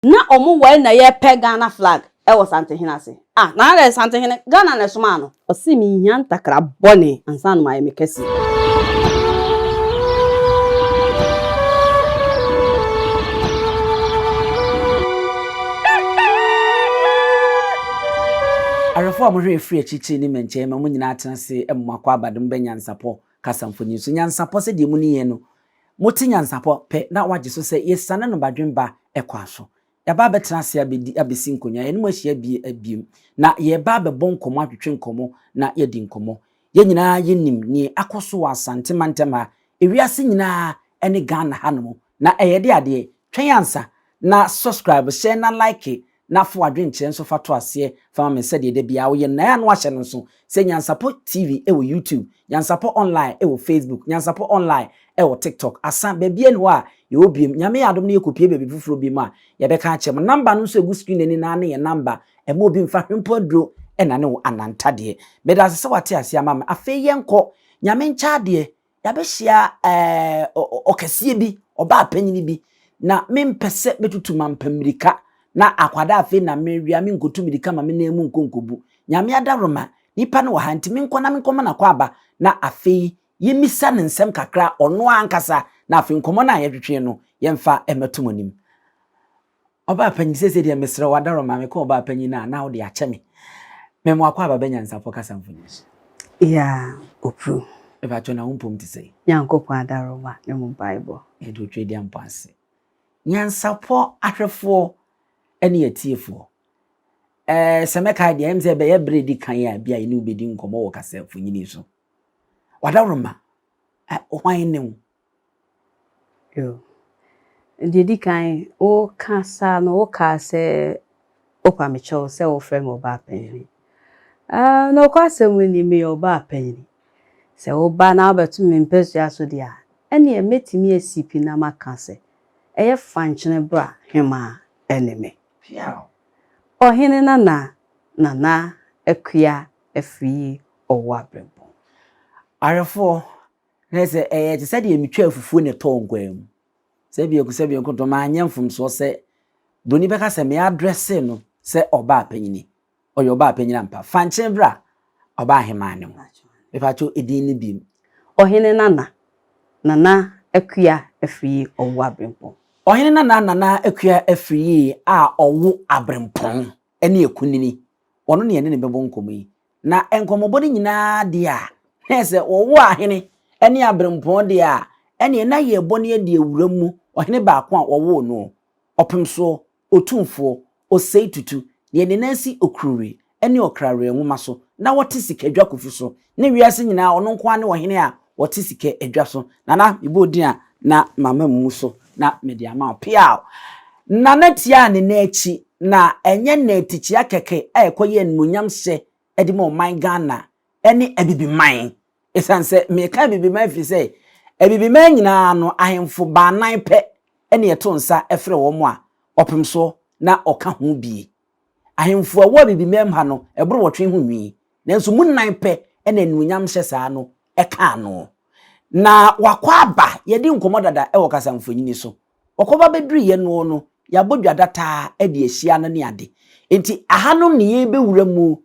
na omo wa na ye pe Ghana flag e wo Asantehene ase na re Asantehene Ghana na soma no o si mi hia ntakra bone ansa no ma me kesi Arefo amhwe free achichi ni menche ma munyina atense emmakwa abadum benyansapo kasamfoni so nyansapo se de mu niye no moti nyansapo pe na wage so se yesane no badwemba ekwa so ya ba betenase abesi nkonya ye no mahia bi abiem na ye ba bebon komo atwetwe nkomo na ye di nkomo ye nyina ye nim ni akoso wa Asante mantema ewiase nyina ene Ghana hanom na eyede ade twenyansa na subscribe share na like na fo adwenche nso fato ase fama me sede de bia wo ye na ya no ahye no so se NYANSAPO TV e wo YouTube NYANSAPO online e wo Facebook NYANSAPO online e wo TikTok asan ba bia no a ye obiem nyame adom ne ekopie bebi fufuro bi ma ye beka ache mo number no so egu screen ni na ye number e mo obi mfa hwempo dro e na ne wo anantade be da se wate ase ama me afa ye nko nyame ncha de ya be hia okese bi oba apanyini bi na mempese betutu mampamirika na akwada afi na mewia me nkotu midika ma me na emu nkonkobu nyame adaroma nipa no ha ntimi nkɔ na me nkɔma na kwaba na afi yemisa ne nsɛm kakra ɔno ankasa na afi nkɔmɔ na yɛtwetwe no yɛmfa emeto monim ɔba panyi sese de mesrɛ wadaroma me kɔ ɔba panyi na wo de akyɛ me memo akɔ aba benyansapo kasamfoni ya opru e ba tona wompom ti sei nyankopɔ adaroma ne mu bible e do twedi ampase NYANSAPO ahwefo eni etiefo semeka de emze be ye bredi kan ya bia eni ubedi nkomo wo kasa funyini so wadaroma hwan ne wo yo ndidi kan o kasa no o kase opa mecho se o frem oba penni no kwase mu ni me oba penni se oba na obetu me mpesu aso dia eni emetimi asipi na makase eye fanchene bra hema eneme piao ohene nana akua afri owa brempo arefo nese te se de emitwa afufuo ne to ngwam se bi ko to ma anyamfum so se doni beka se me address no se oba apanyini oyo oba apanyini ampa fanchen bra oba ahemane mo be pacho edin ni bim ohene nana akua afri owa brempo ohene nana akua afri a owo abrempon ene ekunini ono ne ne bebo nkomo yi na enkomobo ni nyina de a nese owo ahene ene abrempon de a ene na ye bone de ewuramu ohene ba ko a owo no opemso otumfo oseitutu ne nansi okrure ene okrare nwoma so na wote sika adwa kofu so ne wiase nyina ono nko ane ohene a wote sika adwa so nana ibodin a na mama mu so na mediama piao nana tia ne na echi na enye na etichi akeke ekoye nmunyam hye edimo man Ghana ene abibiman esanse me ka abibiman fi se abibiman nyina no ahemfo ba nan pe ene etonsa efre wo mo a opemso na oka ho bi ahemfo awo abibiman ha no ebro wotwe ho nwi nanso mu nan pe ene nmunyam hye saa no eka no na wakwa aba yedi nkomodada e wokasa mfonyini so okoba bedri ye no ya bodwa data e de ahia no ne ade enti ahano ne ye bewura mu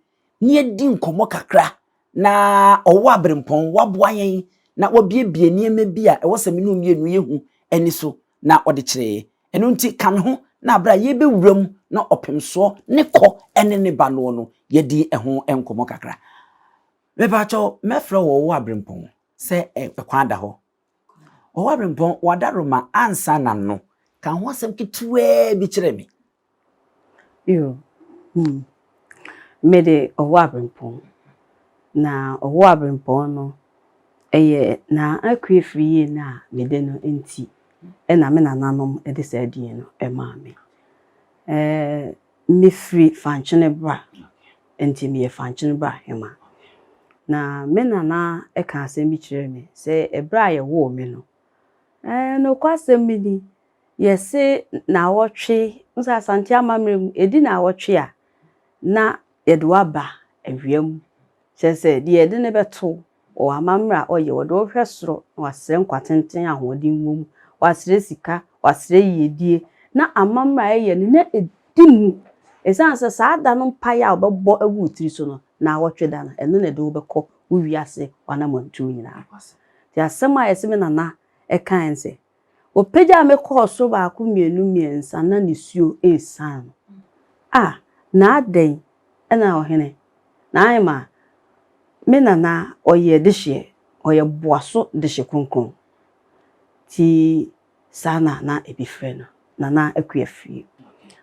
ne di nkomo kakra na owo abrempon waboa yen na wabiebie niema bi a e wosame no mienu yehu ani so na ode kire eno nti kan ho na abra ye bewura mu na opemso ne kɔ ene ne ba no yedi eho enkomo kakra mebacho mefra wo abrempon se ekwanda ho owo abrempon wadaroma ansa na no kan ho asem kitwe bi kire me yo mede owo abrempon na owo abrempon no eye na akwa free na mede no enti e na me nananom e de se die no e ma me me free fanchene bra enti me fanchene bra hema na me nana e kan asem bi kire me se e bra ye wo me no no kwasem mi di yese na wotwe nsa Asante amamrem edi na wotwe a na yedo aba awiam sese de yede ne beto o amamra oye wodo hwesoro na wasere nkwatenten ahodin wom wasere sika wasere yedie na amamra ye ne na edimu esanse saa da no mpa ya obebo awu tiri so no na awotwe da na eno na de obekọ uwiase wana mantu nyina ti asema yeseme nana ekan se opeja me kọ so ba ku miensa na nisuo esan na aden ena ohene na ayma me nana oye dehye oye boaso dehye kunkun ti sana na ebifre no nana akuafie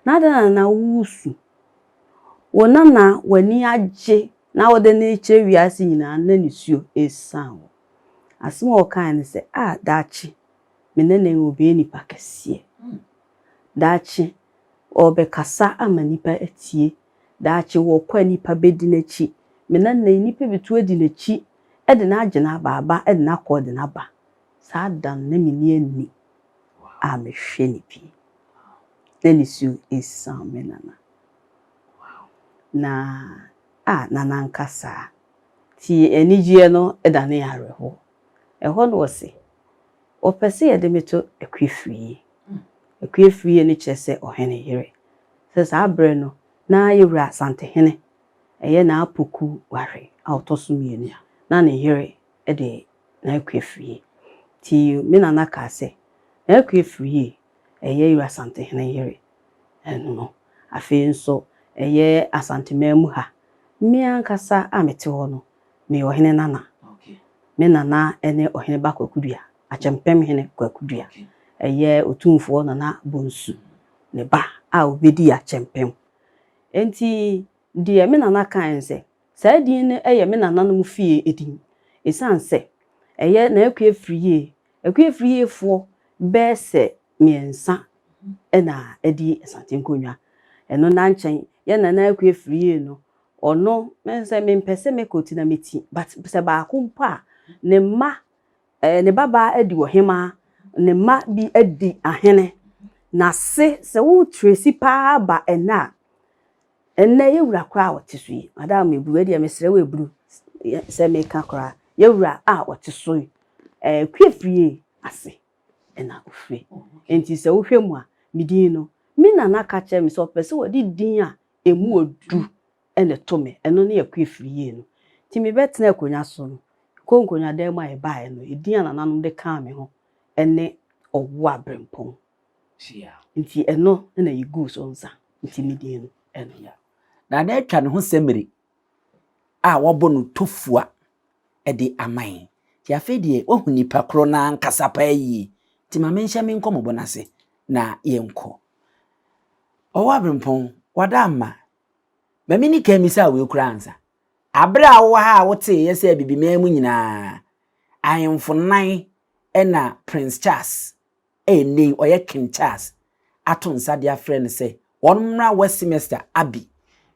na ada na wusu wonana wani agye na wode na eche wiase nyina na nisuo esan asema okan ne se dachi menene obe nipa kese dachi obekasa ama nipa atie dachi wo kwa nipa bedi nachi menene nipa bitu edi nachi ede na agena baba ede na kọ de na ba saa dan na mini ani amehwe ni pi na nisuo esan menana na nana nkasa ti enijie no eda na yareho eho no wose opese ye de meto ekwefrie ni chese ohene yire se sa abre no na yewura Asantehene eye na apoku ware autoso mienu na ne yire ede na ekwefrie ti me nana ka se na ekwefrie eye yewura Asantehene yire eno no afi nso eye Asantememu ha mi ankasa amete ho no me ohene nana me nana ene ohene bakwakudua achempem hene kwakudua eye otumfo nana bonsu ne ba obedi achempem enti die me nana kan se saa din ne eye me nana no fie edin esanse eye na akuefrie fo bese miensa ena edi Asante nkonwa eno na nchen ye nana akuefrie no ono mense mempese mekoti na meti but se ba akumpa ne ma ne baba edi ohema ne ma bi edi ahene na se wo tracy pa ba ena yewura kra wotiso yi madam ebu edi mesre we buru se meka kra yewura wotiso yi kwefrie ase ena ofre enti se wo hwemu a midin no mi nana ka che mi so pese wodi din a emu odu ene tome eno ne yakwefrie no ti mi betena akonya so no konkonya dem a eba no edin ananam de ka me ho ene owo abrempon nti eno na yigu so nsa nti midin no eno ya na na atwa ne ho semiri wobo no tofua ede aman ti afedie ohu nipa kro na nkasa pa yi ti ma menhya me nkomo bonase na yenko owo abrempon wada ama mamini kamisa we kura ansa abra wo ha wote yese Abibirem nyina ayemfo nan ena Prince Charles eni oye King Charles ato nsa de afre ne se wonmra West semester abi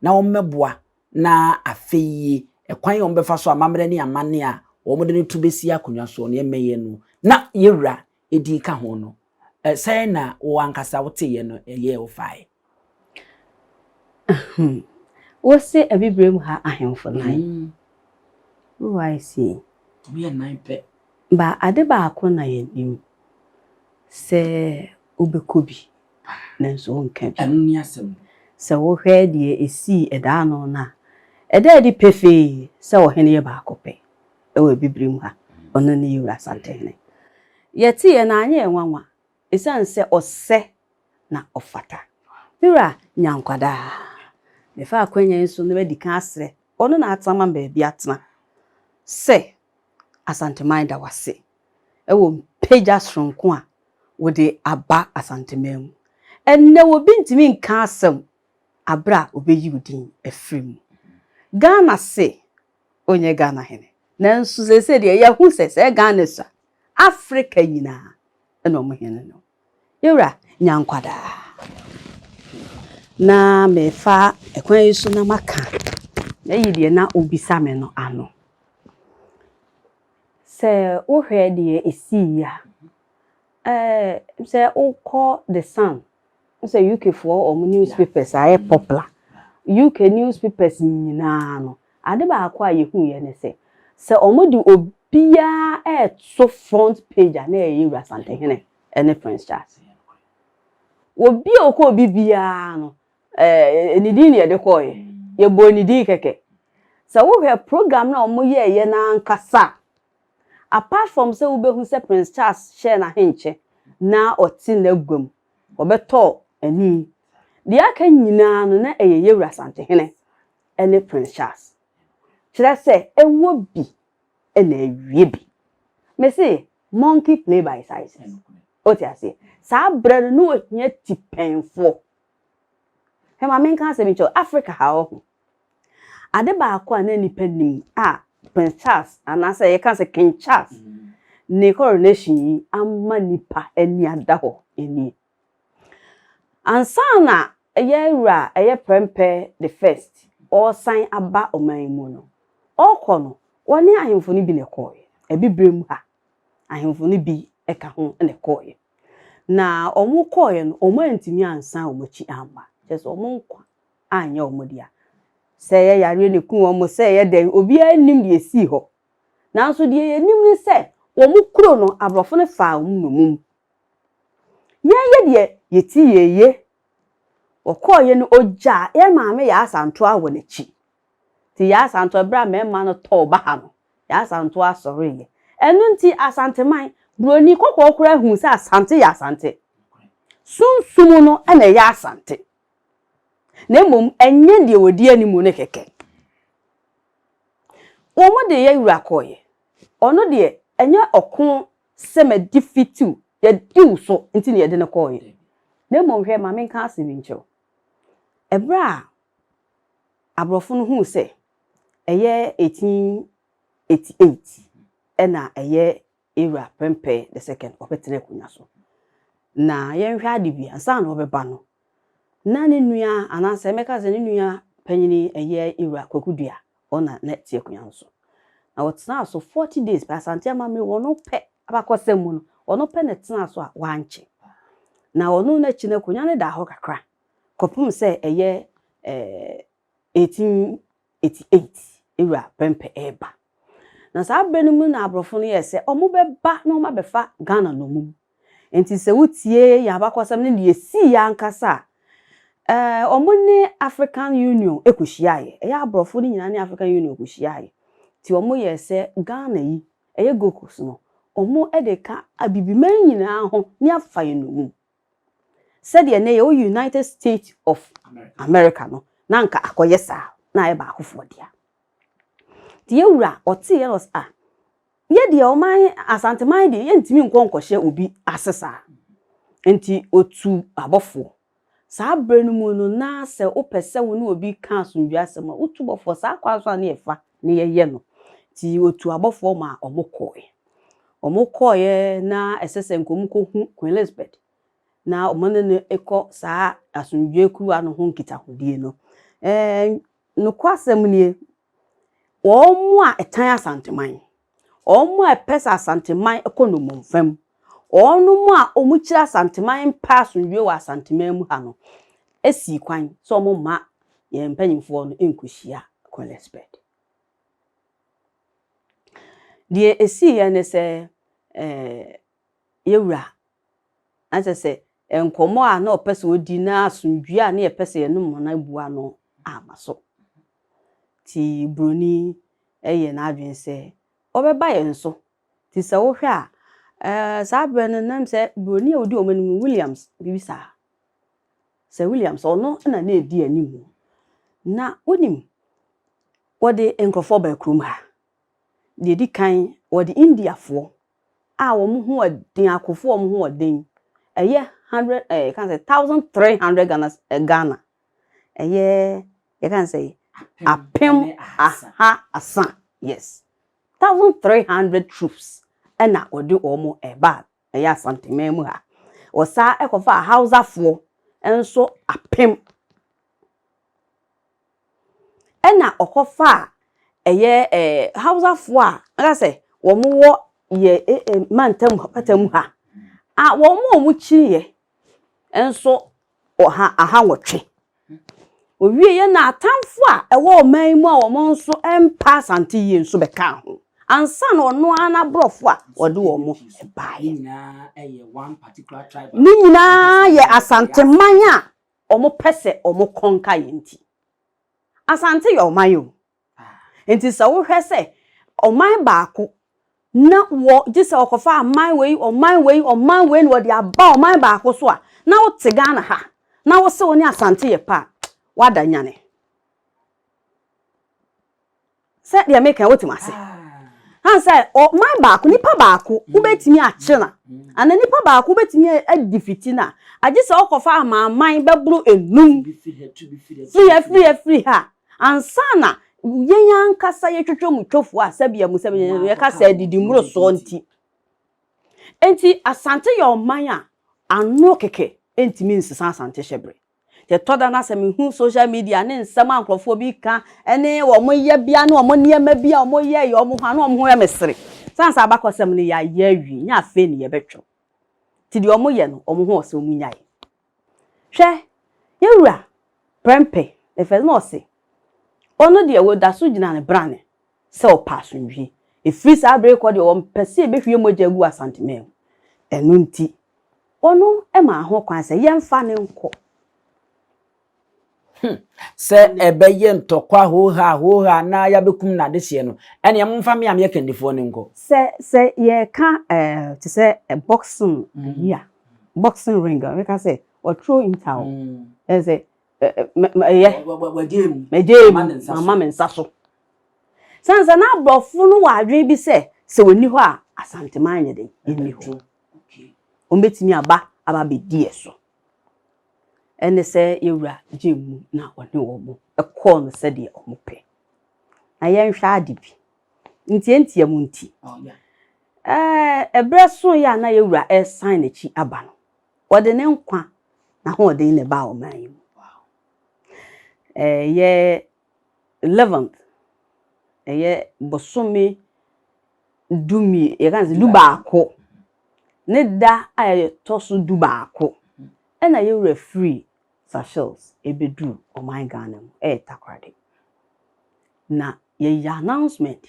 na wommeboa na afeyi ekwan ombefa so amamre ne amane a womode ne tubesi akonwa so ne emeye no na yewura edi ka ho no say na wo ankasa wote ye no ye wo fae wose Abibirem ha ahemfo nan why see we nan pe ba ade ba akona ye nim se obekobi nanso onka bi anu ni asem se wo hwe de esi eda no na eda di pefe se wo hene ye ba akope ewe Abibirem ha ono ne yewura Asantehene yeti ye na anya enwanwa esanse ose na ofata yewura nyankwada me fa akwanya nso ne badi kan asre ono na atama mba bi atena se Asanteman da wase ewo peja sronko a wode aba Asantememu enne wo bintimi nka asem abra obeyi udin efrem Ghana se onye Ghana hene nanso se de ya hu se Ghana sa Africa nyina eno mo hene no yewura nyankwada na me fa ekwan yiso na maka na yide na obisa me no ano se wo hwe de esi ya se uko the Sun se UK for or newspapers are popular UK newspapers nyina no ade ba akwa yehu ye ne se omodi obia so front page na yewura Asantehene ene Prince Charles obi okọ bibia no nidi ne de koye ye bo nidi keke so wo hwe program na omo ye na nkasa apart from say we be hu say Prince Charles share na henche na oti na gwam obeto ani de aka nyina no na eyewura Asantehene ene Prince Charles kire say ewo bi ena awie bi me say monkey play by sizes oti ase sa brɛ no ohia tipenfo he ma menka se bicho Africa ha ho ade ba akwa na nipa nim Prince Charles anase ye kan se King Charles ne coronation amma nipa ani ada ho eni ansana eyewura prempe the first or sign aba oman mu no okọ no woni ahemfo ni bi ne koye Abibirem ha ahemfo ni bi eka ho ne koye na omu koye no omu antimi ansan omachi amba just omu nkwa anya omu dia se ye yare ne ku omu se ye den obi anim de esi ho nanso de ye nim ni se omu kuro no abrofo ne fa omu no mum ye de yeti ye okoye no oja ye maame ya asanto awo na chi ti ya asanto bra mema no to ba ha no ya asanto asore ye enu nti asanteman broni kokokora hu se asante ya asante sunsum no na ya asante na mom enye de wodi animu ne keke omo de ye wura koye ono de enye okon sema difitu ye diu so nti ne ye de ne koye na mom hwe ma menka asemi ncho ebra abrofo no hu se eye 1888 ena eye era prempe the second opetere kunya so na ye hwe ade bi ansa na obeba no na ne nua anase meka se ne nua panyini eye era kwakudua ona na tie kunya so na wotena so 40 days pa Asante amame wono pe abakosem no wono pe ne tena so a wanche na wono na chi na kunya ne da ho kakra kopum se eye 1888 era prempe eba na sa benum na abrofo no yese omo beba na omo befa Ghana no mum enti se wutie ya bakosam ne de esi ya nkasa omo ne African Union ekuhia ye abrofo ni nyina ne African Union ekuhia ye ti omo yese Ghana yi eye gokos no omo edeka Abibirem nyina ho ne afaye no mum said ye ne United States of America no na nka akoyesa na ye ba akofo dia ti ewura oti ye los ye de oman Asanteman de ye ntimi nkonkɔhye obi asesa enti otu abofo sa brenu mu no na se opese wo ne obi ka asomdua asema otu bofo sa kwaso na yefa ne ye no ti otu abofo ma omokoye na esese nkomuko hu Queen Elizabeth na omonene ekọ sa asomdua kuwa no ho nkita hodie no no kwasem nie omo a etan Asanteman omo a pesa Asanteman ekono momfam onu mu a omuchira Asanteman pass nwie wa Asanteman mu ha no esi kwan so omo ma ye mpanyimfo no enkuhia Queen Elizabeth die esi ye ne se yewura asese enkomo a na opese odi na asundwie a na ye pese ye no na bua no amaso ti broni eye na adwen se obeba ye nso ti se wo hwe a sa brene nam se broni a odi omanim Williams bibisa se Williams ono na na edi animu na onim wode enkrofo ba krum ha de di kan wode Indiafo a wo mu ho adin akofo wo mu ho adin eye 100 can say 1300 Ghana eye you can say apem asan yes 1300 troops ena odi omo eba eye Asanteman mu ha osa ekofa Hausafo enso apem ena okofa eye Hausafo a aka say wo mu wo ye mantam patam ha wo mu omuchiye enso aha wotwe owie ye na atamfo a ewo man mu a wo nso empa Asante yi nso beka ho ansa no no ana brofo a wode wo mo bae na one particular tribe ni nyina ye Asante man a omo pese omo konka yenti Asante ye oman yo enti sa wo hwe se oman baako na wo gisa okofa oman wei no wode aba oman baako so a na wo te Ghana ha na wo se woni Asante ye pa wada nyane se dia make what mase han say oman baako nipa baako wo betimi ache na ana nipa baako betimi adifiti na agisa okofa amaman beburu enum free ha ansana yenyan kasa ye twetwe mu twofo a sabia mu sabia ye kasa didimuro so nti Asante ye oman a ano keke entimi nsesa Asante hyebre te toda na se mehu social media ne nsem ankrofo bi ka ene wo mo ye bia ne wo mo niema bia wo mo ye yo mo hwa ne wo mo ye mesere sansa abakosem ne ya ye awi nya afe ne ye betwo ti di wo mo ye no wo mo ho se wo munyae hwe yewura prempe e fe no se ono de wo da so gina ne brane se o paso nwi e free sa break o de wo mpese e behwie moja gu Asante men enu nti ono e ma ho kwan se ye mfa ne nko se ebeye ntokwa ho ha na ya bekum na de hye no ene yam mfa me am ye kandifo ne nko se ye ka to say a boxing boxing ring we can say or throw in town say mama mensaso sansa na brofo no wa adwen bi se woni ho a Asante man ye de eni ho o betimi aba be die so ene se yewura jemu na woni wo mo e call no se de o mo pe na ye nhwa adibi ntie mu nti ebreso ya na yewura e sign na chi aba no wode ne nkwa na ho de ne ba o man yi ye 11th ye bosome dumi ye kan se dubaako ne da aye tosu dubaako ena yewura free sachels ebedu o man Ghana takwade na ye announcement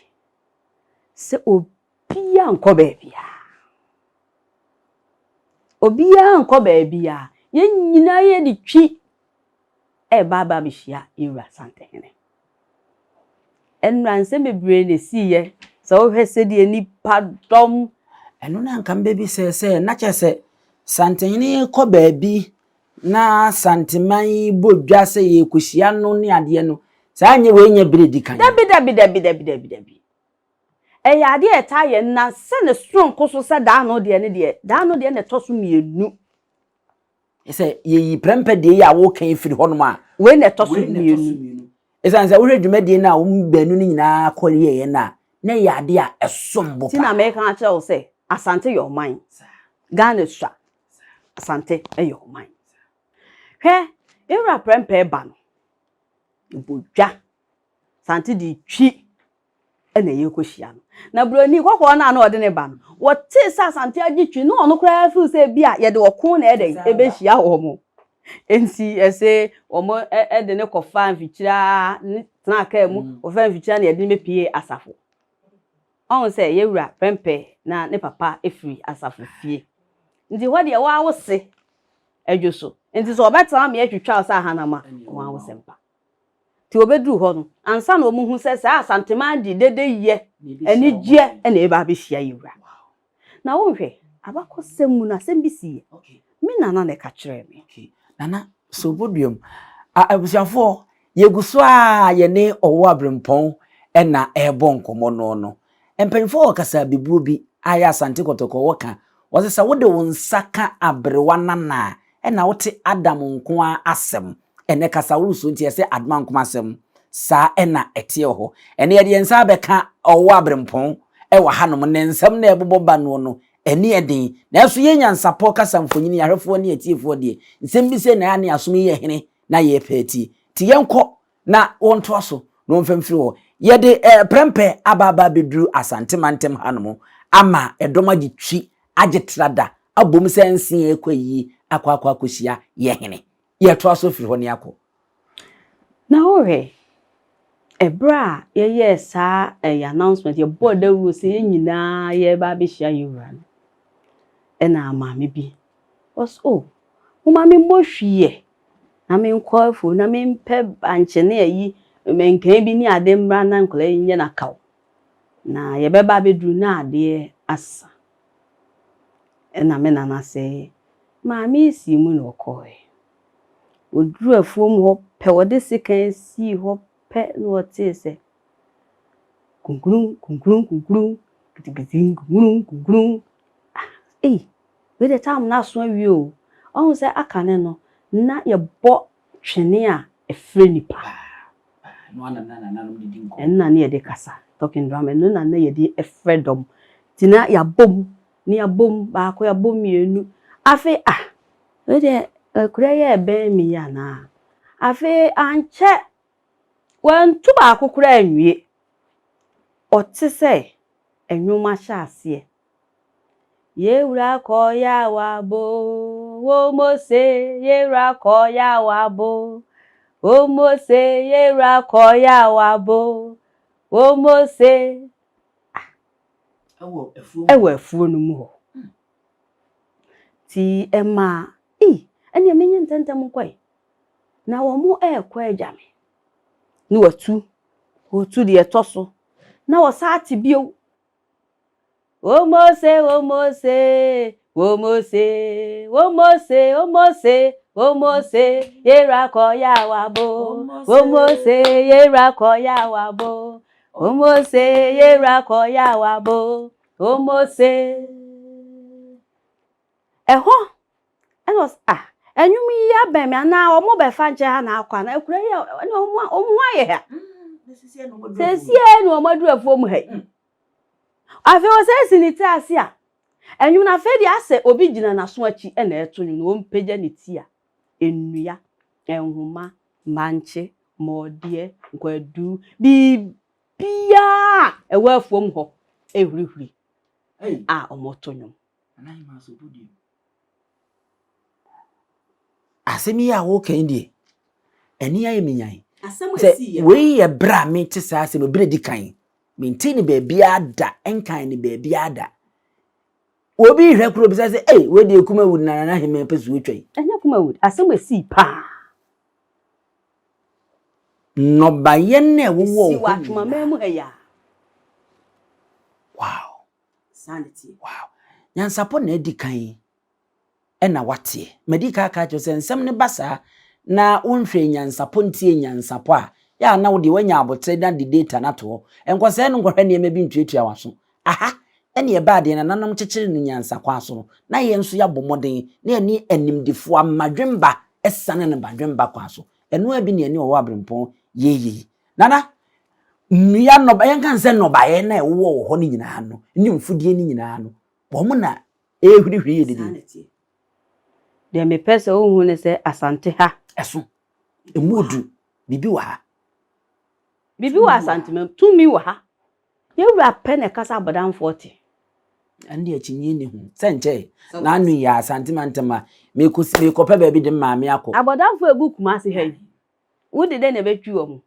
se obia nko baabia ye nyina ye di twi baba bishia yewura Asantehene enranse bebre ne siye so hwese de ni padom eno na nka mbebi se na chese Asantehene ko baabi na santeman bodwa se ye kuhia no ne ade no sa anye we nya bredi kan dabi ya de eta ye na se ne strong koso se da no de ne toso mienu ese ye prempe de ya wo kan firi hono ma we ne toso mienu ese wo hwedwumade na wo mbanu ni nyina kole ye na ya de a esombo ti na me kan ache wo se Asante your mind Ghana sha Asante your mind hwe ewura prempe ba no bodwa Asante di twi ena ye kohia no na broni kokko na ode ne ba no wote sa Asante agi twi no ono kra fi se bia ye de okon na ebe hia ho mo enti ese omo de ne kofa mfikira na aka mu ofa mfikira na ye de mepie asafo on se yewura prempe na ne papa efiri asafo fie nti ho de wa wo se adwoso nti so obeta ma etwetwa sa hanama wa wo sempa ti obedu ho no ansa na omuhu se Asante man di dede ye ani gie na eba be hia yewura na wo hwe abakosem na sembisi me nana ne ka kire me nana so bodium abusiafo yeguso a ye ne owo abrempon na ebo nkomo no empanfo kasa biburu bi aya Asante kotoko woka wose wode wonsaka abrewa nana na wote Adam nko asem ene kasa wuruso nti ese Adam nko asem sa na etie ho ene ye de nsa beka owo abrempon wa hanom ne nsam na ebobo ba no eni edin na eso ye NYANSAPO kasa mfonyini yahwefo ne etiefo de nsem bi se na ya ne asom ye hene na ye peti ti yenko na wonto so no mfemfiri ho ye de prempe ababa bedru Asante mantem hanom ama edoma di twi agetrada abom sense ekwayi akwa kosia ye hene ye to so firi ho ne akọ na ore Ebra ye sa announcement ye board da ru se nyina ye ba be hia yura no e na maame bi was oh wo maame mo hwie na me nkofo na me mpe banche na yi menkan bi ni ade mra na nkola nye na kaw na ye be ba be duru na ade asa e na me na se maame si mu no koe oduru afuom ho pe wode sekan si ho pe no wote se kunkurun kitikiti kunkurun we the time na so awie o ohun se akane no na ye bo twene a efre nipa no na didi nko enna na ye de kasa talking drama no na ye de efre dom tina ya bom ni ya bom ba ko ya bom mienu afi we the kura ye ben mi ya na afi anche wan tu ba ko kura anwie oti se enwuma sha ase Yewra ko ya wabo wo mose yewra ko ya wabo wo mose yewra ko ya wabo wo mose ewo afuo no mu ho ti ema ene menye ntentem kwai na wo mu ekwa agame ni watu otu de etoso na wo sa ati bio wo mose wo mose wo mose wo mose wo mose wo mose yera ko ya wabo wo mose yera ko ya wabo wo mose yera ko ya wabo wo mose eho enos enyum ya be me na omo be fa nche ha na akwa na ekura ya omo aye ha sesie no omaduru afuom ha afi o se siniti ase a enwum na fe di ase obi gina na so achi e na eto nyu no mpegya ne ti a ennua enhuma manche modie nkwadu bibia ewa afuom ho ehurihuri omoto nyu anai ma so budi asemi ya wo kan die eni aye menyan asem we ye bra me te sa asem bre di kan maintain baby ada enkan ni baby ada obi hwe kuro bi say we dey kuma wood na heme pesu wetwai enya kuma wood asem si pa no baye na wo si watuma memu heya wow sanity wow NYANSAPO na edi kan na wate medical ka cho nsem ne basa na wonhwe NYANSAPO ntie NYANSAPO a ya na wo de wanya abotre dan di data na to enkwose no nkwohwe ne bi ntwetua waso ene ye baade na nanom kyekere ne NYANSAPO aso na ye nso ya bomoden na eni animdifo amadwemba esane ne badwemba kwaso eno abi ne eni wo abrempon ye nana mmia no baye kan se no baye na wo ho ne nyina no ni mfudie ni nyina no bo mo na ehurihuri ye didi de me pese ohun ne se asante ha eso emudu bibi wa ha bibi wa asante mem tumi wa ha yewura pene kasa abodan 40 andi achinye ne hu senche na anu ya asante mantama me kopa ba bi de maame akọ abodan fo ebu kuma ase ha wudi de na betwi omu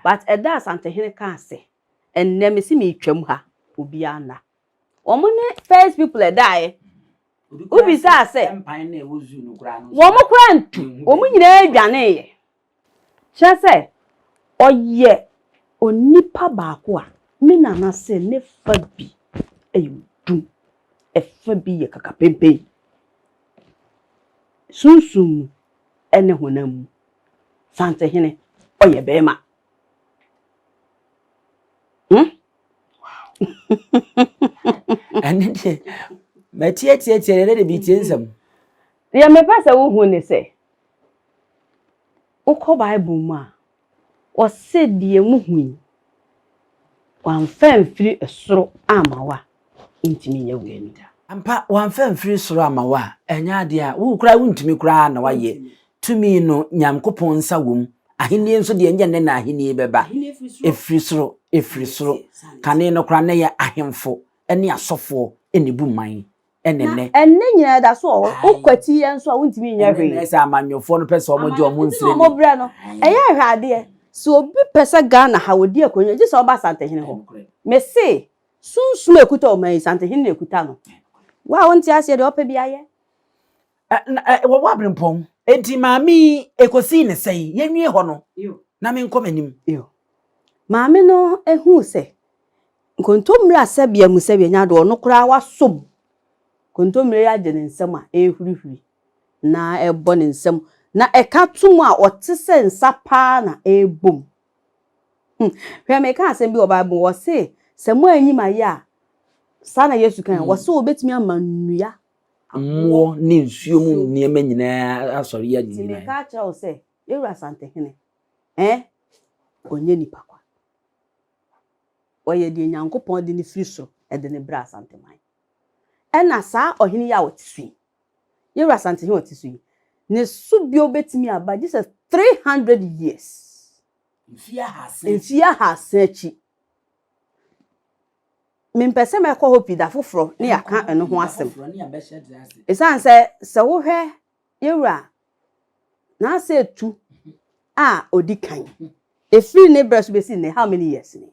but eda Asantehene ka ase enne me si me twam ha obi ana omo ne first people edai obi sa ase empire na ewozu no kura no wo mo kura ntu omo nyina adwane ye kya se oye onipa baako a me nana se ne fa bi ayudum efa bi ye kaka pempe sunsum ene honam Asantehene oye bema wow and Matie le bi tiensam ya me pasa wo hu ne se ukọ Bible mu a o se die mu hu wan famfiri esoro amawa ntimi nya weni da ampa wan famfiri soro amawa enya ade a wo kura wuntimi kura na waye tumi no Nyankopon nsa wom ahenie nso de enya ne na ahenie beba efiri soro kane no kura na ya ahemfo ene asofo ene bu man enne nyina da so okwati ye nso a wuntimi nya hwe ese amanyofo no pese omo je omo nsire omo bra no eya hwade so obi pesa Ghana ha wodi akonyo je so oba Asantehene ho me say sunsun ekuta o man Asantehene ekuta no wa wonti ase de opa bi aye wo abrempon enti maami ekosi ne sei yenwie ho no na me nkomanim yo maami no ehu se nkontomre asebia musebia nya do no kura wasom kontomre ya je ne nsem a ehurihuri na ebo ne nsem na eka tum a otese nsapa na ebom hwe me ka asem bi o Bible wo se semo anyima ya sana Yesu kan wo se obetimi amanua mo ni nsuo mu niema nyina asori ya nyina me ka cha o se Yewu Asantehene onye nipa kwa oye di Nyankopon di ni friso e de ne bra Asanteman ena sa ohini ya otisui Yewu Asantehene otisui ne subi obetimi aba Jesus 300 years Enfia hasechi mimpese me ko hopi da foforo ne yaka eno ho asem esan se wo hwe Yewura na se tu a odikan efiri ne breast be si ne how many years ni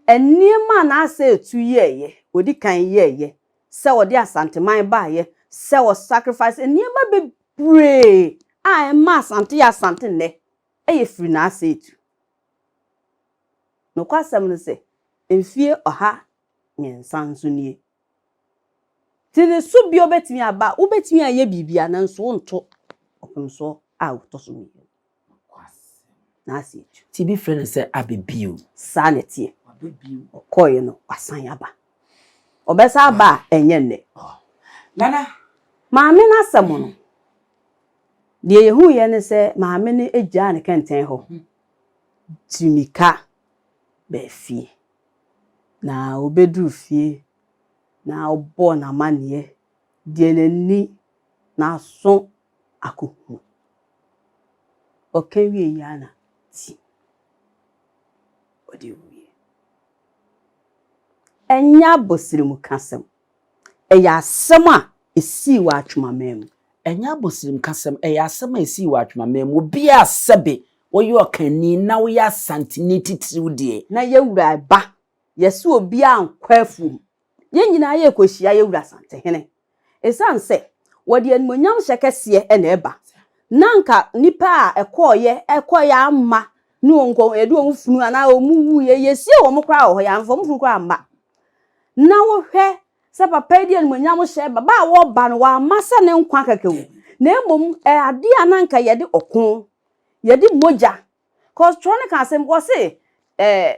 eniema na se tu yeye odikan yeye se wo de Asanteman ba ye se wo sacrifice eniema be pray a ma Asante ne efiri na se tu no kwasem no se enfie oha nyensanso nie tine subi obetimi aba obetimi aye bibia na nso nto openso a utoso mi na se tu ti bi friend se Abibirem sanete okoye no wasan aba obesa aba enye ne nana maame na asem no de yehu ye ne se maame ne egya ne kenten ho timika be fie na obedu fie na obo na manie de nani na so akohu okenwie yana ti odi wie enya bosirim kasem eya asem a esi wa atwomamem enya bosirim kasem eya asem a esi wa atwomamem obi asebe wo yo kani na wo ya Asantehene titiriw de na Yewura ba yesu obi ankwafu ye nyina ye kohia Yewura Asantehene esanse wode animonyam hyekese ena eba nanka nipa a ekoye amma ne onko edu omfunu ana omuwu ye yesi omukra ho ya mfo mfunu kwa amma na wo hwe se papa di animonyam hye baba wo ba no wa masa ne nkwa kakewu na emom ade ananka ye de okon yedi moja cause tronic asem go say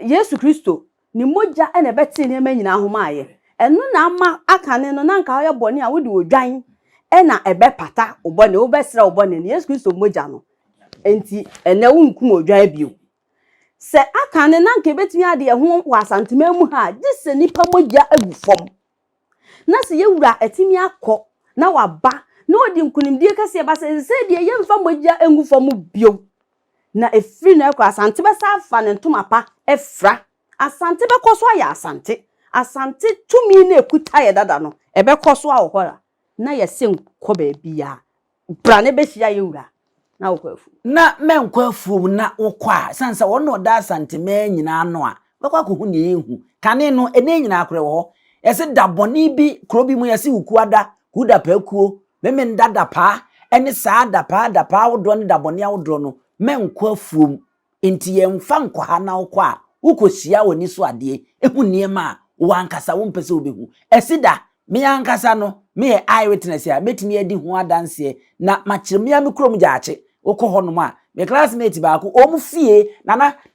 Yesu Kristo ni moja ene beti ne manyina ahomaye enu na ama akane no nanka oye bone a wodi odwan ena ebe pata obone wo besra obone ne Yesu Kristo moja no enti ene wunkum odwan bio se akane nanka betimi ade ho wa Asanteman mu ha gise nipa moja agufom na se Yewura etimi akọ na waba na odi nkunimdie kase ba se die yemfa moja engufom bio na efiri na ekwa Asante be sa afa ne ntoma pa efra Asante be koso ya Asante tumi na ekuta ye dada no ebe koso a ohora na yese nko ba bia bra ne be hia Yewura na okwafu na menkwafu na wokwa sansa wono da Asantehene nyina no a bekwa ko hu ne ehu kane no ene nyina akore wo yese daboni bi krobi mu yese ukuada kuda pakuo meme ndada pa ene saa da pa wodro ne daboni awodro no menkwafu enti yemfa nkwa na wokwa ukosia woni so ade ehu niema wo ankasa wo mpese obehu esida me ankasa no me eyewitness ya metimi adi ho adanse na machiremia me krom jaache wokọ honom a me classmate baako omufie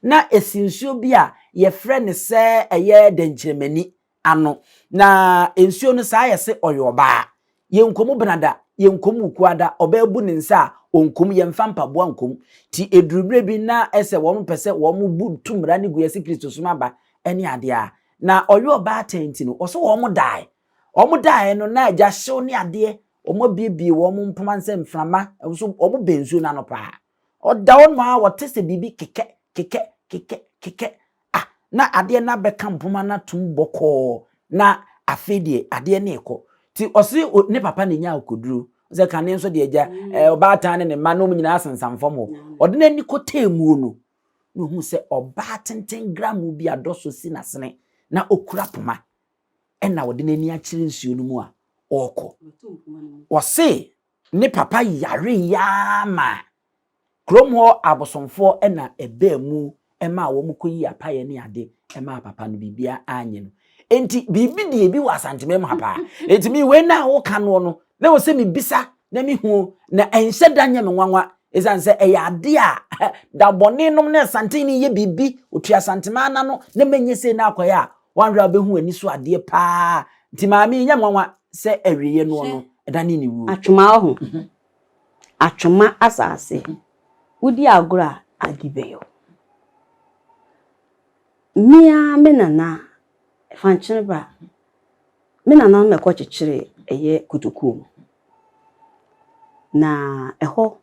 na esinsuo bi a ye friend se eye denchemani ano na ensuo no saa yese oyoba yenkomu benada yenkomu kuada obabu ne nsa onkom yemfa mpaboa nkom ti edurubre bi na ese wo mpese wo bu tumra ne gu yesi Kristo soma ba ene ade a na oyoba atenti no oso wo mu dai no na agya hyew ne ade omo biebie wo mu mpoma nse mframa so omo benzu na no pa oda won ma wo tese bibi keke na ade na beka mpoma na tum boko na afedie ade na eko ti osi ne papa ne nya akoduru ze kane nso de agya obaatan ne ma no nyina asensamfom ho ode na nikote mu no no hu se oba tenten gram bi adoso si nasene na okura poma na ode na ni akire nsuo no mu a oko wo se ne papa yare ya ma krom ho abosomfo na eba mu ma wo mukoyi apaye ne ade ma papa no bibia anye no enti bibi de bi wa santemem hapa enti mi we na wo ka no na wo se mi bisa na mi hu na enhye danye me nwanwa esan se eya ade a da bone nom na Asantehene ye bibi Twi Asante ana no na menye se na akoya wanra behu ani so ade pa enti maami nya nwanwa se awiye no edane ni wu atwoma ho atwoma asase udi agora agibeyo mia menana fanchene ba menana me ko chichire eye kutuku na eho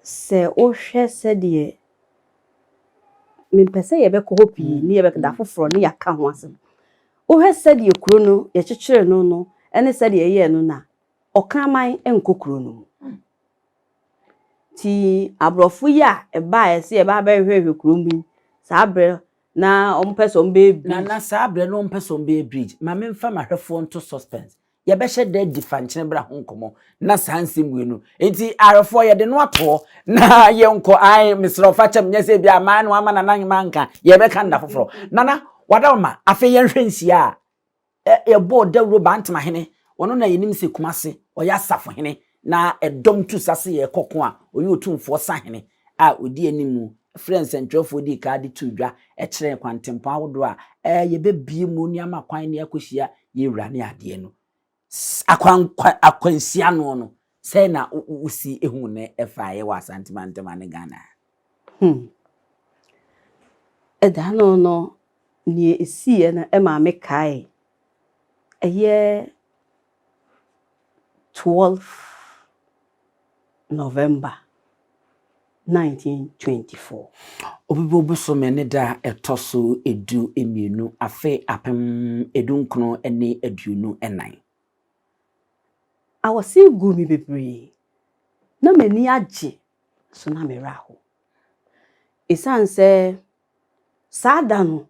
se ohwe se de me pese ye be ko hopi ni ye be da foforo ni yaka ho asem ohwe se de kuro no ye chichire no ene se de ye no na okraman enkokuro no ti abrofu ya eba ese eba ba hwehwe kuro mu sabre na ompeso mbe bridge na sabre no ompeso mbe bridge ma memfa mahwefo nto suspense ye be hye de difanchene bra ho nkomo na sansem wenu enti arefo ye de no ato na ye nko ai misrofa chem nyese bia ma no ama na nan manka ye be kan da foforo nana wadawma afa ye hwensia ye bo dawro bantama hene wono na yenim se kumase oya safo hene na edom tu sase ye kokko a oyi otumfo sahene a odi animu friends and trofo di ka di tudwa kire kwantempo awodo a ye bebie mu ni ama kwan ne akohia ye wura ne ade no akwansia no say na usi ehu ne efa ye wa Asantema ne Ghana eda no ni esi na ma me kai eye 12 November 1924 obibo busome ne da etoso edu emienu afe apem edunkno ene aduonu enan awasi gumi bebre na mani age so na me raho esanse sada no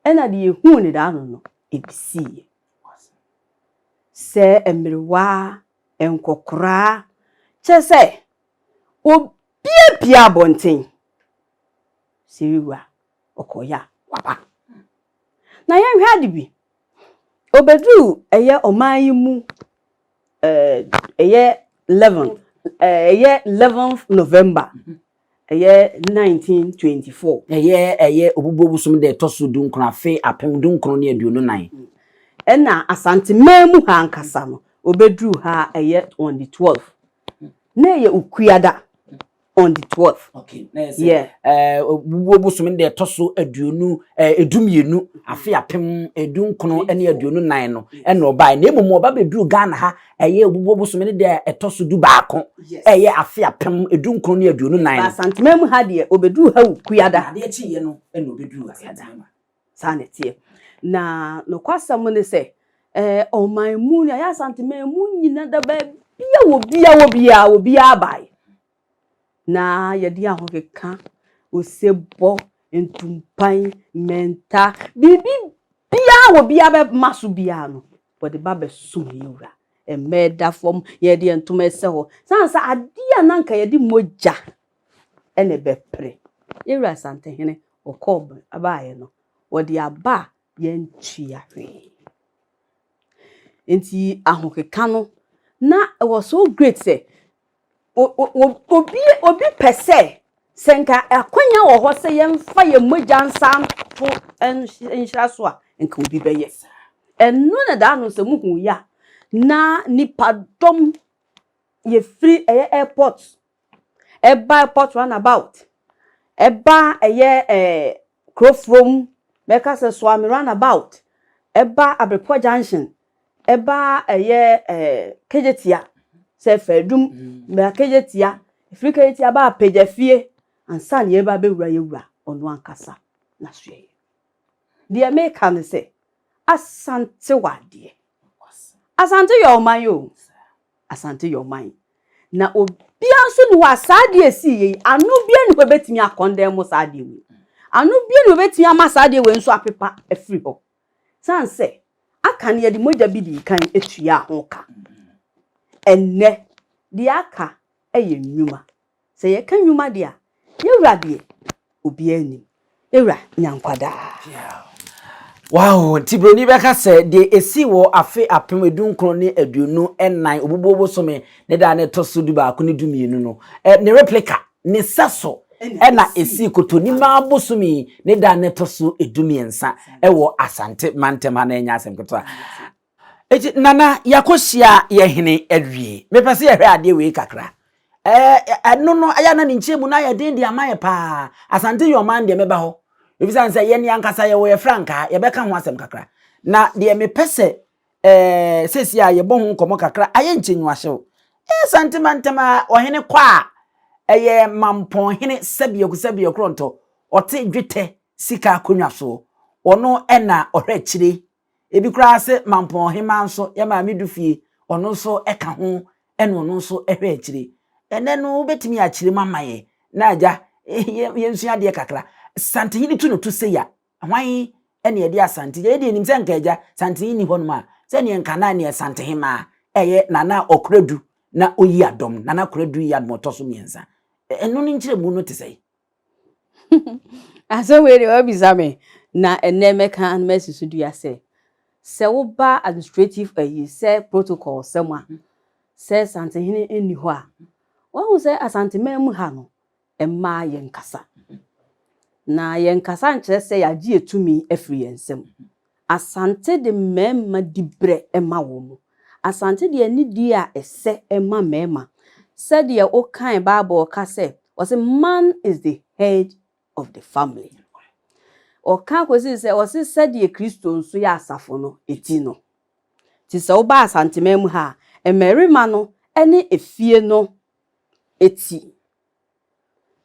ena de ehu ne da no ebisi se emrewa enkokora chese obiebia bonten siriwa okoya waba na ye hwade bi obedru eye oman yi mu eye 11th November eye 1924 eye obubo busum de toso dunkno afe apem dunkno ne aduonu nan ena Asante memu ha ankasa no obedru ha eye on the 12th na ye ukuada on the 12th okay obubo busum de toso aduonu edumienu afe apem edunkno ne aduonu nan no ena obai na emom oba bedru Ghana ha eye obubo busum de etoso du baako eye afe apem edunkno ne aduonu nan Asante memu ha de obedru ha ukuada de achiye no ena obedru Asante sanetie na no kwasam ne se oman mu ya Asante memu nyina da ba bia wo bia bai na yedi ahokeka osebo entumpan menta bibi bia wo bia be maso bia no bode ba be sum yura emeda fom yedi entum ese ho sansa ade nanka yedi moja ene be pre yura Asantehene okob abaye no wode aba yentua hwe enti ahokeka no na it was so great say obi pese senka akwanya wo ho se yemfa ye moja nsam to enhira so a enka obi beye enu na da no se muhu ya na nipadom ye free airport airport runabout eba Crofrom meka se Swami runabout eba Abrepo junction eba Kejetia se fedum me Kejetia Kejetia ba pejafie ansa ne eba bewura yewura onu ankasa na soye de me kan se Asante wade Asante yo man yo Asante your mind. Na obia so ni wa saade esi yi anu bia ni betimi akondem mo saade we. Anu bia ni betimi ama saade we nso apepa afiri ho. San se aka ne ye di moja bi di kan etua ho ka. Enne di aka eye nnwuma. Se ye kan nnwuma dia, ye wrade obi ani. Ewra nyankwada. Wow, tibroni beka se de esi wo afe apem edunkron ne aduonu ennan obubobo so me ne da ne toso du ba ko ne dumienu no. Ne replica ne saso ena esi kotoni ma bosumi ne da ne toso edumiensa ewo Asante mantem ha na enya asem keto. Eti nana yakohia ye hene adwie. Mepese ye hwe ade we kakra. No no aya na nchemu na ya den dia maye pa. Asante your man de meba ho. Efisa nse ye ni ankasa ye wo ye franka ye beka ho asem kakra. Na de me pese sesi a ye bo ho komo kakra aye nchenwa hyew. Santimantama ohene kwa eye mampon hene sabie kronto ote dwete sika akonwa so. Ono ena ohwe kire. Ebi kura se mampon hema nso ye ma medufie ono nso eka ho eno ono nso ehwe kire. Ene no betimi akire mamaye na aja ye nsu ade kakra. Asantehene tu no tu se ya hwan ene yede Asante ye de nim se nka aja Asantehene ho no ma se ne nka na ne Asantehene ma eye nana okradu na oyi adom nana okradu yi adom to so miensa eno ni nkire mu no te sei Aso we de obizame na eneme kan message du ya se wo ba administrative se protocol se ma se Asantehene eni ho a wo se Asante memu ha no emma ye nkasa na ye nkasa nkyere se ya gi etumi afiri yensem. Asante de mema dibre emma wo mu. Asante de ani di a ese emma mema. Said de o kan Bible ka se was a man is the head of the family. O kan kwesi se was said de Kristo nso ya asafo no eti no. Ti se wo ba Asante memu ha emerima no ene efie no eti.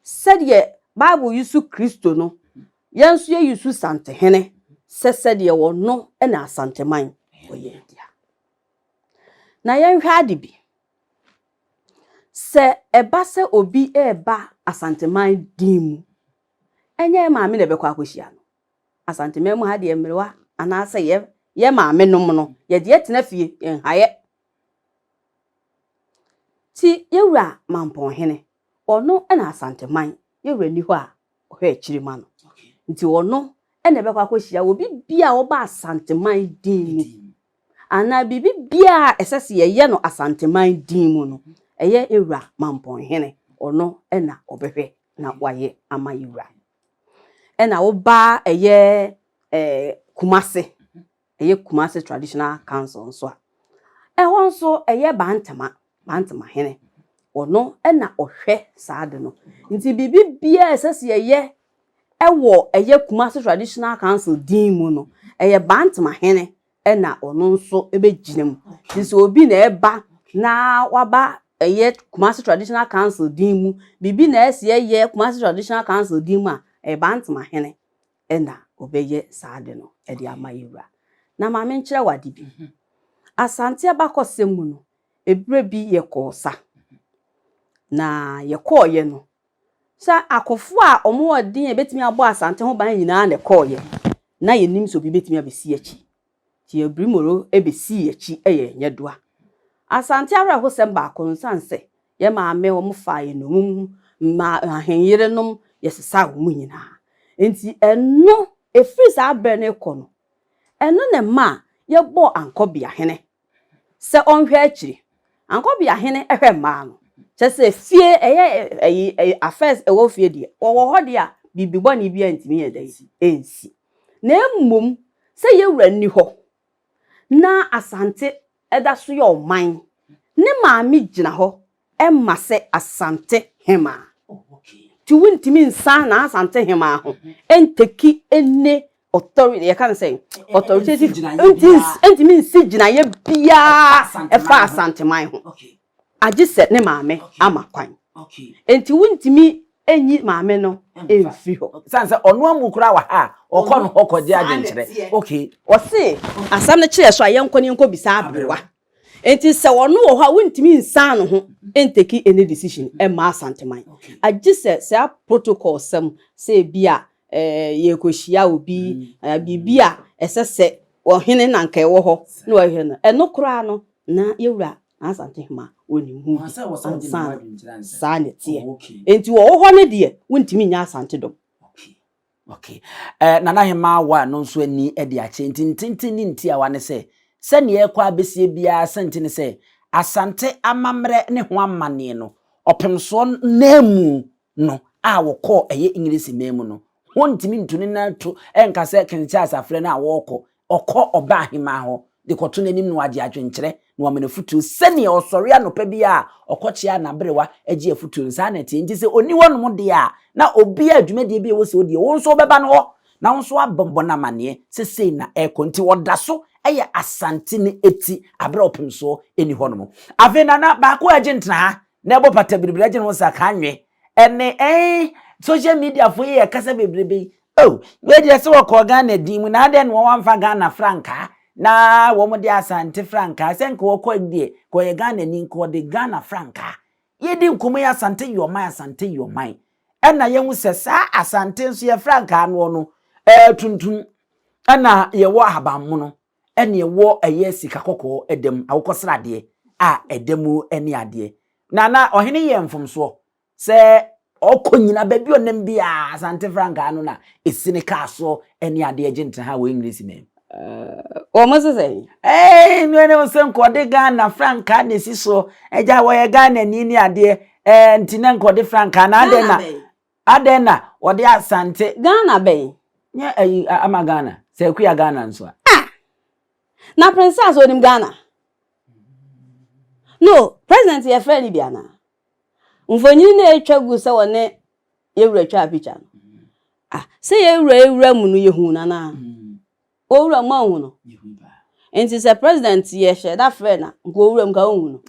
Said ye Bible yusu Kristo no yansu ye yusu Asantehene said ye wo no ena Asanteman oye dia. Na yen hwa de bi se eba se obi eba Asanteman dimu enye maame le bekwa akohia no Asanteman mu ha de emrewa ana se ye maame no no ye de etena fie en haye ti yewura mampon hene ono ena Asanteman yewura ni ho a ohwe akirima no nti ono ene bekwa akohia obi bia wo ba Asanteman dimu ana bibi bia esese ye no Asanteman dimu no eye ewura mampon hene ono ena obehwe na waye ama yewura ena wo ba eye Kumase eye Kumase traditional council nso a ehon so eye bantama hene ono ena ohwe saade no nti bibi bia esese ye ewo eye Kumase traditional council dimu no eye bantama hene ena ono nso ebeginem nso obi na eba na waba eye Kumase traditional council dimu bibi na ese eye Kumase traditional council dimu a bantama hene ena obeye saade no edi amayewura na maame nkire wade bi Asante abakosem no ebre bi ye kosa na ye koye no sa akofo a omo odin ebetimi abo Asante ho ban nyina na koye na ye nim so bi betimi abesi achi ti ebrimoro ebesi achi eye nyedoa Asante ara ho sem ba ko nsanse ye maame wo mfa ye no mum ma ahenyere nom yesesa wo nyina enti eno efiri sa abrene ko no eno ne ma ye bo ankobia hene se onhwe akiri ankobia hene ehwe ma no chese fie eye affairs ewo fie die wo ho dia bibibo ni bia ntimi ye dai ensi na emmom se ye wura ni ho na Asante eda so ye oman ne maami gina ho emma se Asante hema ti wuntimi nsa na Asante hema ho enteki enne authority ye kan say authoritative entimi nsi gina ye bia efa Asante man ho agise ne maame amakwan enti wuntimi enyi maame no enfi ho sanse ono amukura wa ha okọ no okọje agenkyere okay o se asam ne kire so ayenkọ ni nko bisa abrewa enti se wono wo ha wontimi nsan no ho enteki any decision e ma Asanteman agi se a protocol sam se bia ye kohia obi bibia esese ohene nanka ewo ho na ohene no eno kura no na yewura Asantehema onimu sanete enti wo ho ne de wontimi nya Asante dom. Okay. Nana hema wa no nso ani e de ache ntintinti nti a wane se ne ekwa besie bia Asante ne se Asante amamre ne ho amane no opemso namu no a wokọ eye English memu no wontimi ntuni na to enka se kencha asafre na wokọ okọ oba hema ho de koto nanim no age adwenkyere no amene futu sene osori anopa bia okochia na brewa age afutu sanete nti se oni wonom de a na obi adwumade bia wo se odi wo nso beba no ho na wo nso abombo na mane sesei na ekonti woda so eye Asante ne eti abre opemso eni honom avena na ba ko agentna na ebo pata biribiri age no saka anwe ene social media fo ye kasa bebrebe we dey se wo Ghana dim na ade no wamfa Ghana franka na wo mo de Asante franka senka wo ko die ko ye Ghana ni ko de Ghana franka ye di nkomo ya Asante your mind ena ye hu se sa Asante nso ye franka no tuntun ena ye wo habammo no ene ye wo eye sika kokko edem awokosrade a edemu ene ade na ohene ye mfomso se okonyina baby onem bia Asante franka no na esine kaso ene ade agent ha wo English me o mo se no senko de Ghana franka na siso eja wo ye Ghana ni ade ntina nko de franka na ade na wo de Asante Ghana be nye ama Ghana se kuya Ghana nso na princess onim Ghana no president ye friend bia na mfonyi na etwagu se wone yewura twa picture se yewura mu no yehu na owura ma hu no enti se president ye hye da friend na nko owura mka hu no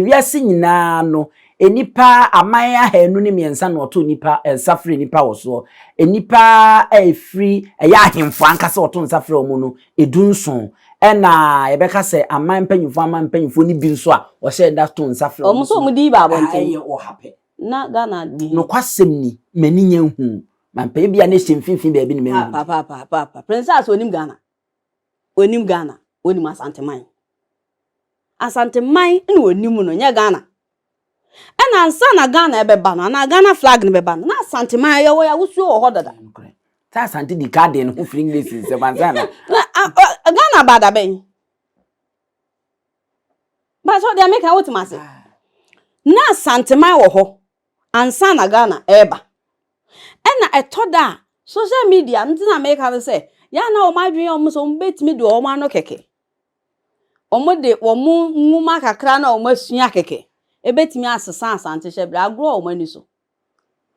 wiase nyina no enipa amaya hanu ne miensa na oto nipa ensafre nipa woso enipa free ya ahemfo ankasa oto nsafre omu no edunson ena yebeka se amanyimfo ni bi nso a o hye da to nsafre omu so mu di ba abonten aye o happy na Ghana di no kwasem ni mani nya hu mampa bia na hyemfimfin ba bi ne mehu papa princess onim Ghana onim Asanteman ene onim no nya Ghana ena ansa na Ghana ebeba no na Ghana flag ne beba no na Asanteman ye wo ya wusu o hodada ta Asante di garden hu free English se banzana Ghana bada ben ba so dia make what mase na Asanteman wo ho ansa na Ghana eba ena etoda social media ntina make have say ya na o madwen o so mbetimi de o ma no keke o mo de o mu nwuma kakra na o masua keke ebetimi asesa Asante hyebre agro o mani so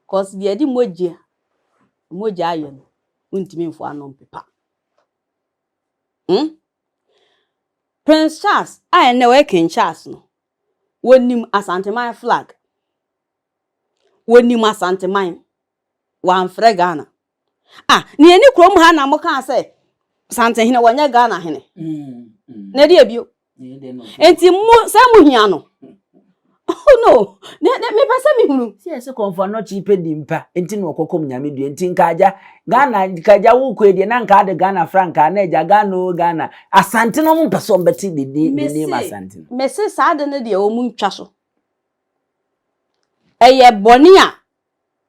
cause de adi moja aye no untimi mfo anom pepa Prince Charles ene we King Charles no wonim Asanteman flag wonim Asanteman wan frɛ Ghana ne ani krom ha na mo kan se Asantehene wonya Ghana hene na de ebio enti mo se mo hia no oh no me pese mi hunu se konfo no chipe dimpa enti no kokom nyame du enti nkaja Ghana kaja wo kwedie na nka de Ghana franka na eja Ghana Asante no mo pese ombeti de ma Asante me se sa de ne de o mu ntwa so eye boni a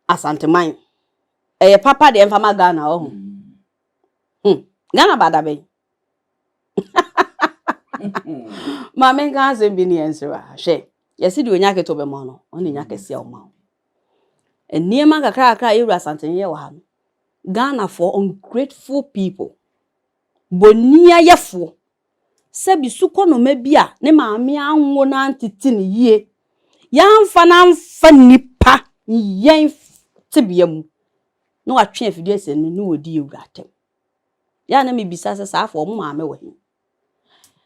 Asanteman eye papa de emfama Ghana o Ghana bada be ma me kan se bi ni ensira hwe yesi de onya keto be mo no oni nya kese o ma eniema kakra yewura Asantehene wa ha no Ghana for ungrateful people bonia yefo sebi suko no mabia ne maame anwo na antiti ne yie yamfa na mfa nipa yen tibiam no atwe afidie se no ne wodi yewura tem ya na mebisa se saafo mo maame wa hin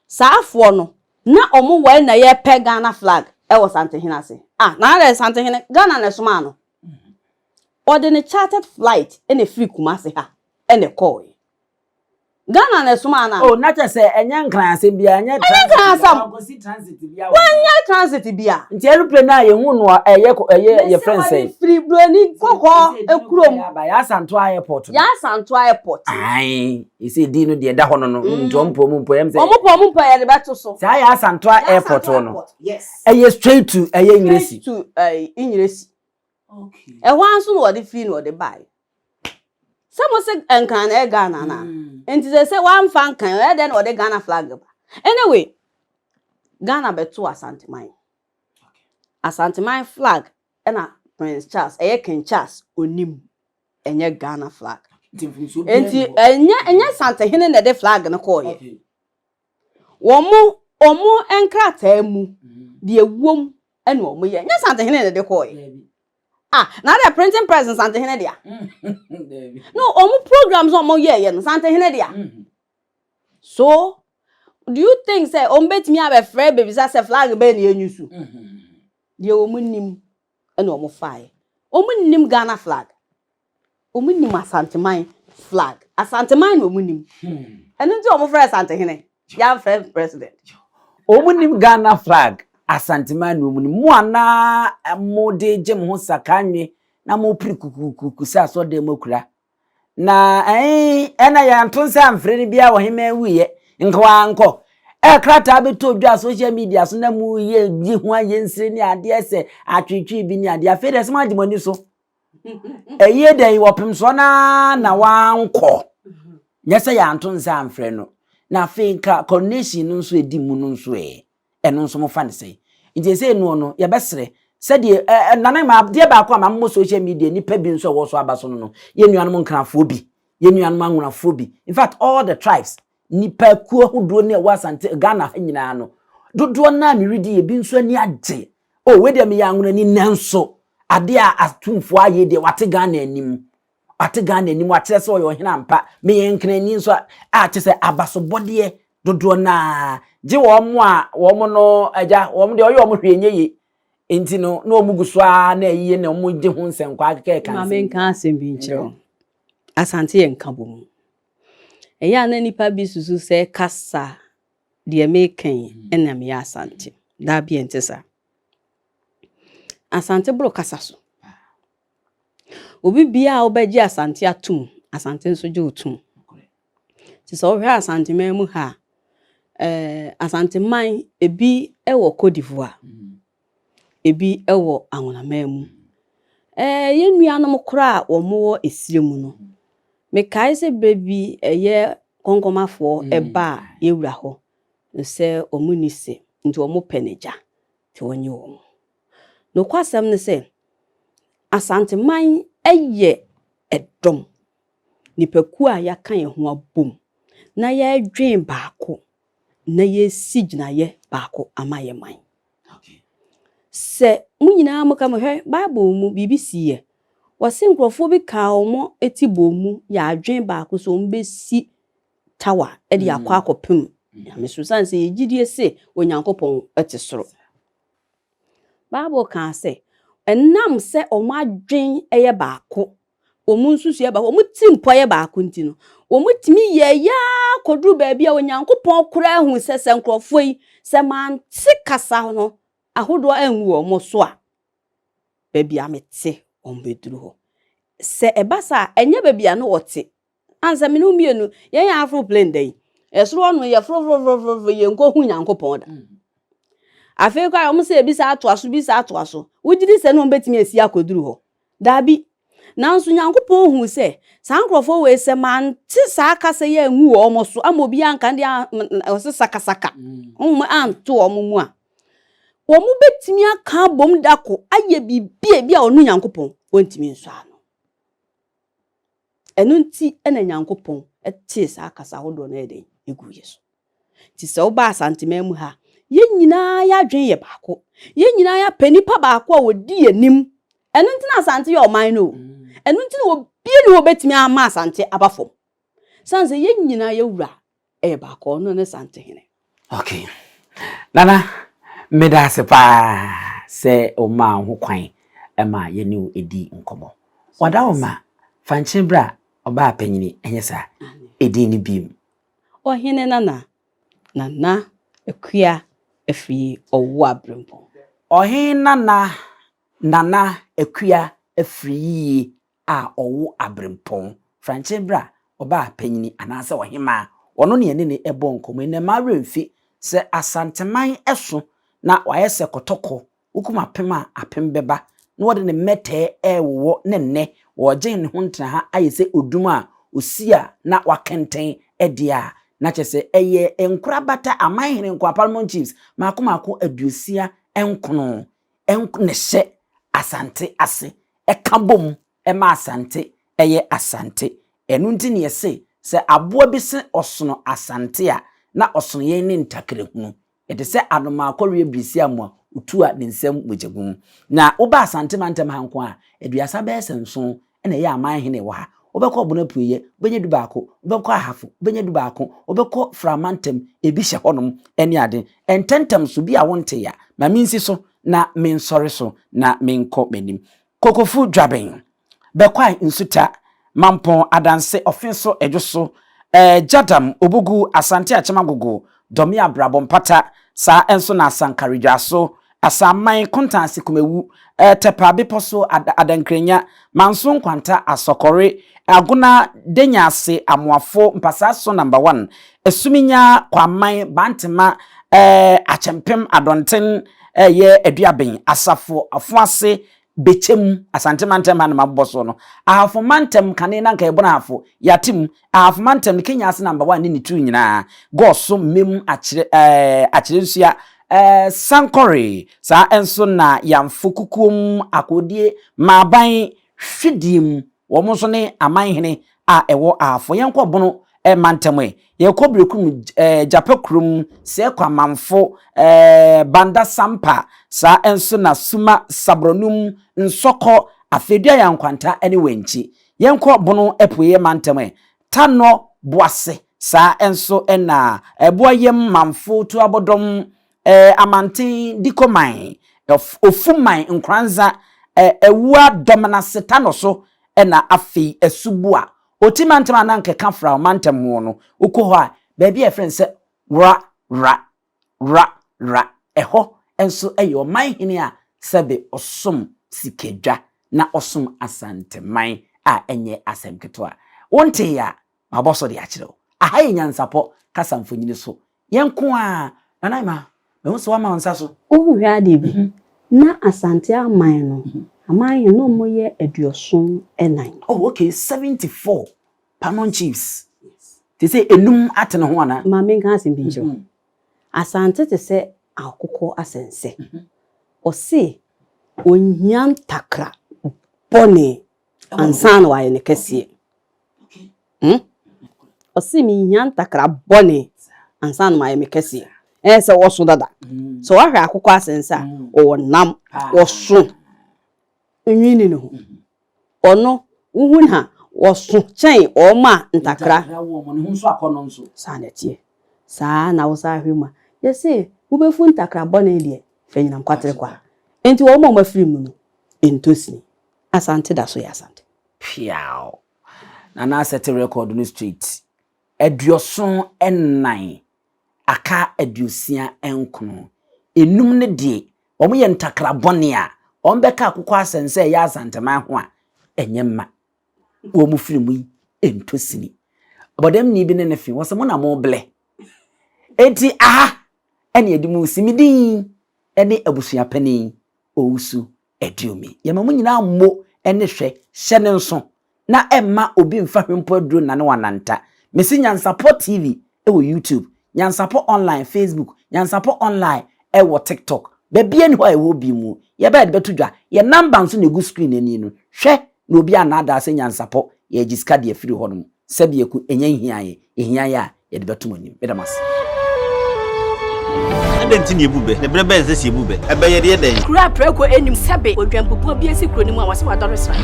saafo no na omo wa na ye pe Ghana flag e wo Asantehene ase na re Asantehene Ghana na soma no or the chartered flight in a free Kumasi ha and a call Ghana na suma oh na che se enya nkran asem bia enya transit bia wanya transit bia nti aeroplane na ye hu no ye friend say free broni kokọ ekurom ba ya Asanto airport ya Asanto airport ai isi di no de da ho no ntompo mumpo yem say ompo ya de beto so say ya Asanto airport no yes straight to Inyiresi to Inyiresi okay wanso no de free no de buy some say enkan e Ghana na enti say one fan kan e den the Ghana flag ba anyway Ghana beto Asantehene Asantehene flag na Prince Charles King Charles onim enye Ghana flag enti enye Asantehene na de flag no ko ye omo enkrata mu de ewom ene omo ye enye Asantehene na de ko ye now the printing press in Asantehene dia. No, omu programs omo ye no Asantehene dia. So, do you think say bet me have a friend baby say flag be na enyusu? De omu nim ene omo fire. Omu nim Ghana flag. Omu nim Asantehene flag. Asantehene omu nim. Eno nti omo friend Asantehene. Ya friend president. Omu nim Ghana flag. Asantehene omu nim mo ana mo de gem ho sakanwe na mo pri kukuku sa so de makura na ena ya ntonse amfre ni bia wo hema wiye nkwa anko krata beto dwa social media so na mu ye gi ho ayensire ni ade ese atwetwe bi ni ade afede se ma dimoni so eye den wopem so na wanko nyese ya ntonse amfre no na finka Coronation nso edi mu nso eno nso mo fa ne sei nti sei no ye besere se de nanan ma de ba kwa ma social media ni pa bi nso wo so abaso no ye nuanom nkrafo bi ye nuanom anwonafo bi in fact all the tribes ni pa kuo hodo ne wa Asante Ghana nyina no dodo na me redi ye bi nso ani age oh we de me ya anwona ni nanso ade a atumfo aye de wate Ghana anim wate se oyo hena mpa me ye nkna ni nso a che se abaso bode dodo na je wo mo no aja wo mo de oyo mo hwenye ye enti no na omuguso a na ayiye na omu de ho nsenkwa akeke kan ma men kan asem bi nkyerɛ Asante ye nka bom eya na nipa bi susu se kasa de me kan enam ya Asante da bi entesa Asante bro kasa so obi bia obaji Asante atum Asante nso je otum ti so hwe Asante memu ha Asantehene ebi ewo Cote d'Ivoire ebi ewo anwonamemu ye nuanom kra wo mo esiremu no me kai se bebi eye konkomafo eba yewura ho se omunise nti omo peneja ti wonye wo no kwasem ne se Asantehene eye edom nipaku a yakan ye ho abom na ye dwen baako na ye sigina ye baako amaye man se munyina muka mohwe Bible mu BBC ye wase nkrofo bi ka omo etibo mu ya adwen baako so mbesi tower e de akwa akopem ya mesusan se yegidie se onyankopon etesoro Bible kan se enam se omo adwen eye baako omu nsusu ye baako omu timpo ye baako ntino omu timi ye ya kodru ba bia onyankopon kura hu se nkrofo yi se man tikasa no ahodo anwu omo so a baby amete ombeduru ho se ebasa enye baby anu wote ansa me no mienu ye ya afro plane dai esoro no ye fro ye nko hu nyankopon da afi kwa omo se ebisa ato aso wugidi se no betimi esi akoduru ho dabi nanso nyankopon hu se sankrofo we se man ti sa kasa ye nwu omo so amobi anka ndi osaka anto omo mu a omu betimi aka bom dako aye bibie bia onu nyankopon ontimi nso ano enu nti ena nyankopon eti sa akasa hodo na eden egu yeso ti se oba Asantehene mu ha ye nyina ya dwen ye baako ye nyina ya panipa baako a wodi anim enu nti na Asante ye oman no enu nti na obie ni obetimi ama Asante abafom sanse ye nyina ye wura e baako no ne Asantehene okay nana meda se pa se o ma ho kwan ma ye ni edi nkomo wada o ma fanche bra oba apanyini enye sa edi ni bim ohene nana ekuya efiri owo abrempon. Ohene nana ekuya efiri a owo abrempon. Franchebra oba panyini anase ohema ono ne ne ebo nkomo ne maremfi se asanteman eso na wayese kotoko ukuma pema apembeba na wode ne mete ewo ne woje ne hontena ha ayese oduma osia na wakenten edia na chese eye enkurabata amanhene nkwa parliament chiefs makomako aduosia enkono ne hye asante ase ekabom ema asante eye asante enu nti ne yese se aboa bi se osono asante a na osono ye ne ntakrehunu ete se anoma akɔre brisi amwa utu a ne nsem wejegum na oba asante mantem hanko a aduasa be senso ena ye amanhene wa obekɔ obona puye benye du baako obekɔ ahafo benye du baako obekɔ framantem ebi hye honom ene ade ententem so bi a wonte ya ma minsi so na mensɔre so na menkɔ menim kokofu dwaben bekwan nsuta mampon adanse ofenso edwoso jadam obugu asante achemagogo domi abrabom pata sa enso na sankaridwaso asamman kontansi kumewu tepa beposo adankrenya manso kwanta asokore aguna denyase amoafo mpasaso number 1 esuminya kwaman bantema achempem adonten ye eduaben asafo afuase bechem asante mantem na maboso no ahafo mantem kane na nka ebona afo yatim ahafo mantem Kenya ase number 1 ni 2 nyina goso mem achirensia sankore sa enso na yamfo kukum akodie maban hwidim wo mo so ne amanhene a ewo ahafo yenko bono mantem ye kobrekum japakrum se kwamanfo banda sampa sa enso na suma sabronum nsoko afedia yankwanta ene wenchi yenko bono epoye mantem tano boase sa enso ena eboyem manfo tu abodom amantin dikoman ofuman nkranza ewua domana setano so ena afi esubua otimantem ananke kafra mantem ho no ukoho a baabi e friend se ra eho enso eyo manhene a sebe osom sikedwa na osom asanteman a enye asemketo a wonte ya maboso de akire ahaye nyansapo kasamfonyini so yenko a nanaima me so wama onsa so ohwe ade bi na asante aman no aman no moye aduoson enan. Oh okay, 74 Panon chiefs. Yes. They say enum atene ho ana. Ma men kan asen binjo. Asante te se akoko asense. O se onyan takra bone ansan wa ye ne kese. Okay. O se mi nyan takra bone ansan ma ye me kese. Se wo so dada. So wa hwe akoko asense a o nam wo so nwini no. Ono uhun ha woso chen oma ntakra wo ne hunso akono nso sanetie saa na wo sa hwema yesi wo befu ntakra bone de fenyinam kwatere kwa enti wo mo mafiri mu no entosini asante da so ya asante piao na set record no street eduoson ennan aka eduosia enkono enum ne de wo mo ye ntakra bone a wo mbeka akokɔ asense ya asante man ho a enyemma wo mu firi mu entosini bodem ni bi ne ne fi wo se mo na mo ble enti aha ene edimu simidin ene abusua pani owusu ediomi yema mu nyina ammo ene hwe hyene nso na emma obi mfa hwempo aduro na ne wananta mesi NYANSAPO TV ewo YouTube NYANSAPO online Facebook NYANSAPO online ewo TikTok bebie ni ho ewo bi mu ye ba de betudwa ye number nso na gu screen ani no hwe na obi anada ase NYANSAPO ye jiska de afiri honum sabieku enya hiaye ehiaye a ye de betum anim bedamas Adenti ni ebube ne brebe nse si ebube ebe ye de den kura preko enim sebe odwampopo bi esi kuro ni mu a wase wadore sra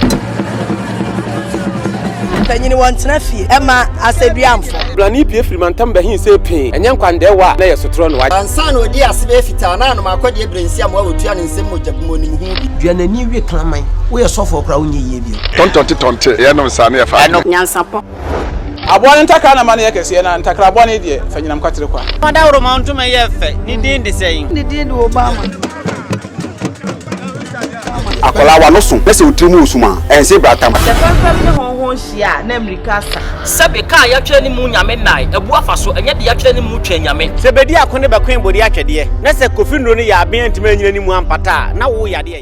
tanyini wontena fie ema aseduamfo blani pie frimantam behin se pin enye nkwande wa na ye sotro no wa ansa na odi asebe fita na no makodi ebrensi am wa otua ne nsem mojabumonim hu duanani wie klaman wo ye sofo kra wo nye ye bi tonte ye no sa na ye fa NYANSAPO Aboa ntakra na mane yakese na ntakra aboa ne de fanyinam kwatere kwa. Mada woro ma ntoma ye fe ni din de sei. Ni din de Obama. Akola wa no so pese utrimu usuma ense bratam. Se fanfam ne honhon hia na America sa. Sabe ka ya twa ni mu nyame nai ebu afaso enye de ya twa ni mu twa nyame. Se bedi akone be kwen bodi akyede. Na se kofi nro ni ya aben ntima nyina ni mu ampata na wo yade ya.